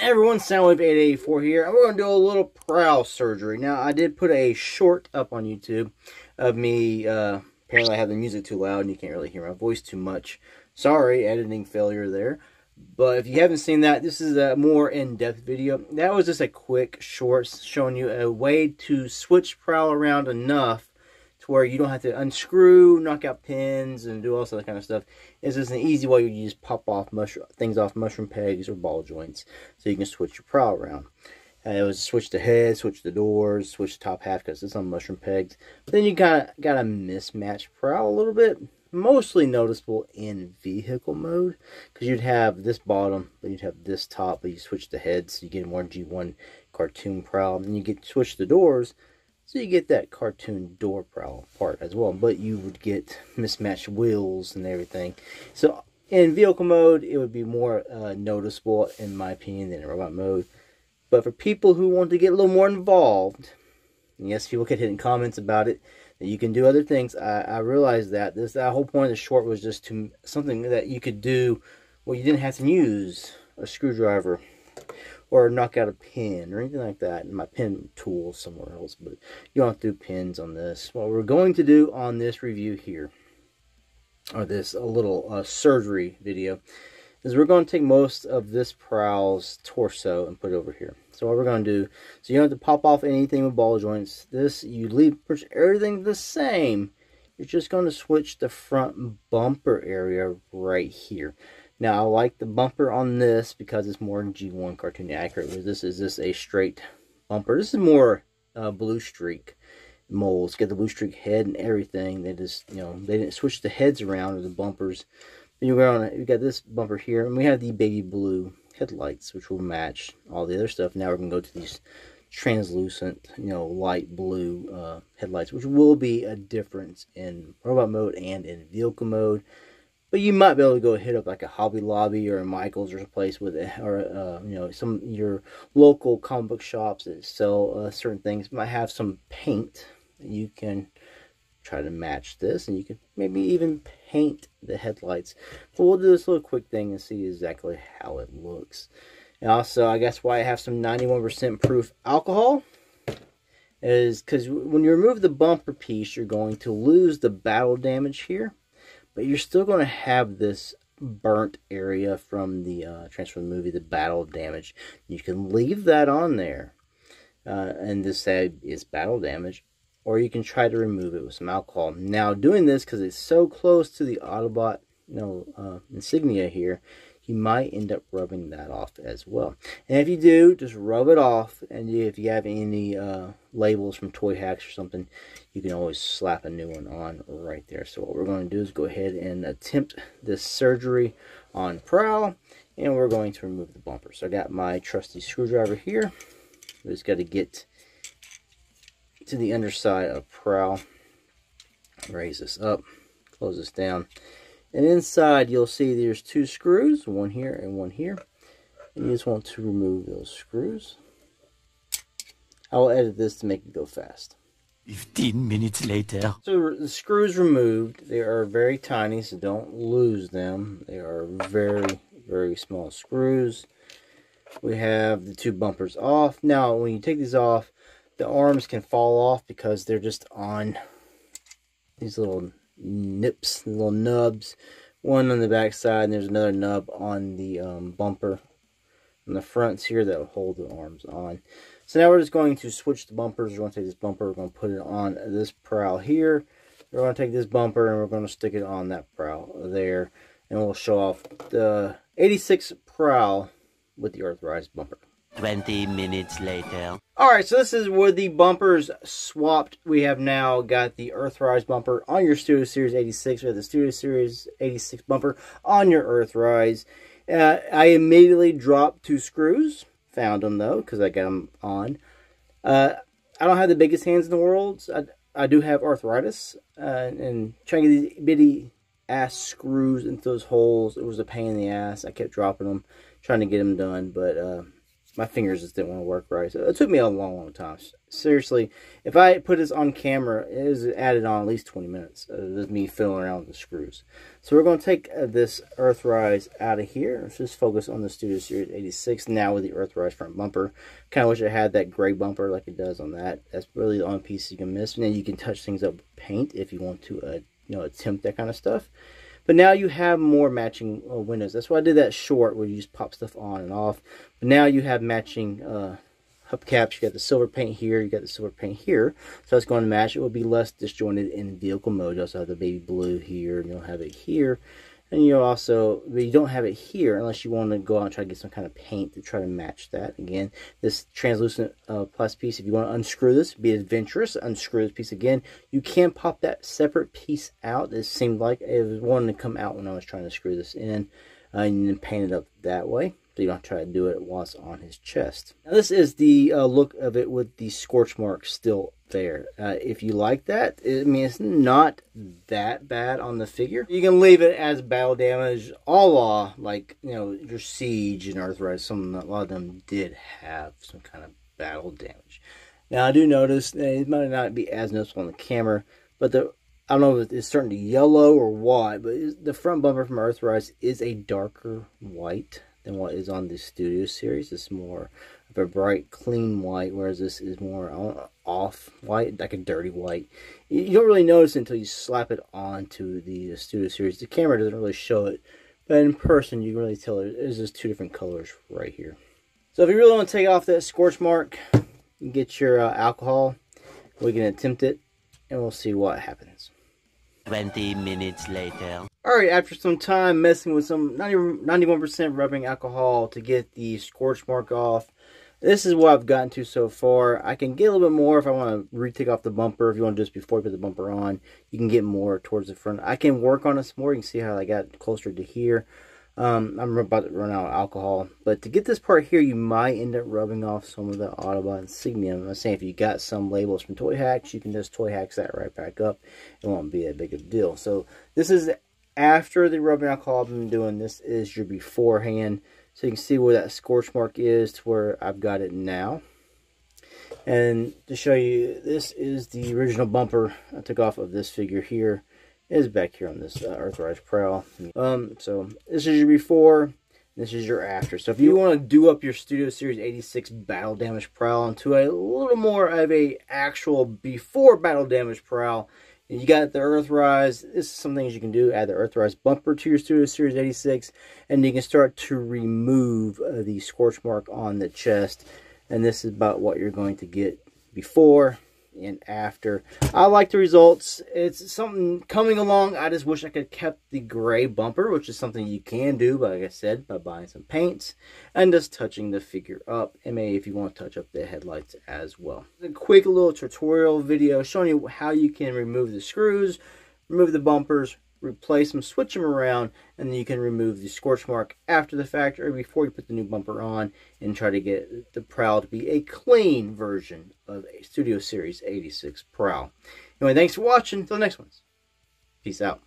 Everyone, Soundwave884 here, and we're going to do a little Prowl surgery. Now, I did put a short up on YouTube of me, apparently I have the music too loud and you can't really hear my voice too much. Sorry, editing failure there. But if you haven't seen that, this is a more in-depth video. That was just a quick short showing you a way to switch Prowl around enough to where you don't have to unscrew, knock out pins, and do all that kind of stuff. It's just an easy way you just pop off things off mushroom pegs or ball joints, so you can switch your Prowl around. It was switch the head, switch the doors, switch the top half because it's on mushroom pegs. But then you got a mismatched Prowl a little bit, mostly noticeable in vehicle mode, because you'd have this bottom, but you'd have this top, but you switch the heads, so you get a more G1 cartoon Prowl, and you get to switch the doors. So you get that cartoon door Prowl part as well, but you would get mismatched wheels and everything. So in vehicle mode, it would be more noticeable, in my opinion, than in robot mode. But for people who want to get a little more involved, and yes, people get hidden comments about it, that you can do other things. I realized that that whole point of the short was just to something that you could do where you didn't have to use a screwdriver or knock out a pin or anything like that. And my pin tool somewhere else, but you don't have to do pins on this. What we're going to do on this review here, or this a little surgery video, is we're going to take most of this Prowl's torso and put it over here. So what we're going to do, so you don't have to pop off anything with ball joints. This, you leave everything the same. You're just going to switch the front bumper area right here. Now, I like the bumper on this because it's more G1 cartoon accurate. Whereas this is just a straight bumper. This is more blue streak molds. Get the blue streak head and everything. They just, you know, they didn't switch the heads around or the bumpers. But you got this bumper here, and we have the baby blue headlights, which will match all the other stuff. Now we're gonna go to these translucent, you know, light blue headlights, which will be a difference in robot mode and in vehicle mode. But you might be able to go hit up like a Hobby Lobby or a Michael's or a place with it, or you know, some your local comic book shops that sell certain things might have some paint that you can try to match this, and you can maybe even paint the headlights. But we'll do this little quick thing and see exactly how it looks. And also, I guess why I have some 91% proof alcohol is because when you remove the bumper piece, you're going to lose the battle damage here. But you're still going to have this burnt area from the Transformers movie, the battle damage. You can leave that on there, and this side is battle damage, or you can try to remove it with some alcohol. Now, doing this because it's so close to the Autobot, you know, insignia here, you might end up rubbing that off as well. And if you do, just rub it off. And if you have any labels from Toy Hacks or something, you can always slap a new one on right there. So what we're going to do is go ahead and attempt this surgery on Prowl, and we're going to remove the bumper. So I got my trusty screwdriver here. We just got to get to the underside of Prowl, raise this up, close this down. And inside, you'll see there's two screws, one here and one here. And you just want to remove those screws. I will edit this to make it go fast. 15 minutes later. So the screws removed. They are very tiny, so don't lose them. They are very, very small screws. We have the two bumpers off. Now, when you take these off, the arms can fall off because they're just on these little nips, little nubs. One on the back side, and there's another nub on the bumper on the fronts here that will hold the arms on. So now we're just going to switch the bumpers. We're going to take this bumper, we're going to put it on this Prowl here. We're going to take this bumper and we're going to stick it on that Prowl there, and we'll show off the 86 Prowl with the earthrise bumper. 20 minutes later. Alright, so this is where the bumpers swapped. We have now got the Earthrise bumper on your Studio Series 86. We have the Studio Series 86 bumper on your Earthrise. I immediately dropped two screws. Found them, though, because I got them on. I don't have the biggest hands in the world. So I do have arthritis. And trying to get these bitty ass screws into those holes, it was a pain in the ass. I kept dropping them, trying to get them done. But my fingers just didn't want to work right. So it took me a long time. Seriously, if I put this on camera, it was added on at least 20 minutes of me fiddling around with the screws. So we're going to take this Earthrise out of here. Let's just focus on the Studio Series 86 now with the Earthrise front bumper. Kind of wish it had that gray bumper like it does on that. That's really the only piece you can miss. And then you can touch things up with paint if you want to attempt that kind of stuff. But now you have more matching windows. That's why I did that short where you just pop stuff on and off. But now you have matching hubcaps. You got the silver paint here. You got the silver paint here. So it's going to match. It will be less disjointed in vehicle mode. You also have the baby blue here. And you'll have it here. And you also, but you don't have it here unless you want to go out and try to get some kind of paint to try to match that. Again, this translucent plastic piece, if you want to unscrew this, be adventurous, unscrew this piece again. You can pop that separate piece out. It seemed like it was wanting to come out when I was trying to screw this in. And then paint it up that way. So you don't try to do it while it's on his chest. Now this is the look of it with the scorch mark still there. If you like that, I mean, it's not that bad on the figure. You can leave it as battle damage, a la, like, your Siege and Earthrise. A lot of them did have some kind of battle damage. Now I do notice it might not be as noticeable on the camera, but I don't know if it's starting to yellow or what, but the front bumper from Earthrise is a darker white than what is on the Studio Series. It's more of a bright, clean white, whereas this is more off white, like a dirty white. You don't really notice it until you slap it onto the Studio Series. The camera doesn't really show it, but in person you can really tell there's just two different colors right here. So if you really want to take off that scorch mark, you get your alcohol. We can attempt it, and we'll see what happens. 20 minutes later. Alright, after some time messing with some 91% rubbing alcohol to get the scorch mark off, this is what I've gotten to so far. I can get a little bit more if I want to retake off the bumper. If you want to just before you put the bumper on, you can get more towards the front. I can work on it some more. You can see how I got closer to here. I'm about to run out of alcohol. But to get this part here, you might end up rubbing off some of the Autobot insignia. I'm saying if you got some labels from Toy Hacks, you can just Toy Hacks that right back up. It won't be that big of a deal. So this is after the rubbing alcohol I've been doing. This is your beforehand. So you can see where that scorch mark is to where I've got it now. And to show you, this is the original bumper I took off of this figure here. It is back here on this Earthrise Prowl. So this is your before, this is your after. So if you want to do up your Studio Series 86 battle damage Prowl into a little more of a actual before battle damage Prowl, you got the Earthrise. This is some things you can do. Add the Earthrise bumper to your Studio Series 86, and you can start to remove the scorch mark on the chest. And this is about what you're going to get before and after. I like the results. It's something coming along. I just wish I could have kept the gray bumper, which is something you can do, but like I said, by buying some paints and just touching the figure up, and maybe if you want to touch up the headlights as well. A quick little tutorial video showing you how you can remove the screws, remove the bumpers, replace them, switch them around, and then you can remove the scorch mark after the fact or before you put the new bumper on, and try to get the Prowl to be a clean version of a Studio Series 86 Prowl. Anyway, thanks for watching. Until the next ones. Peace out.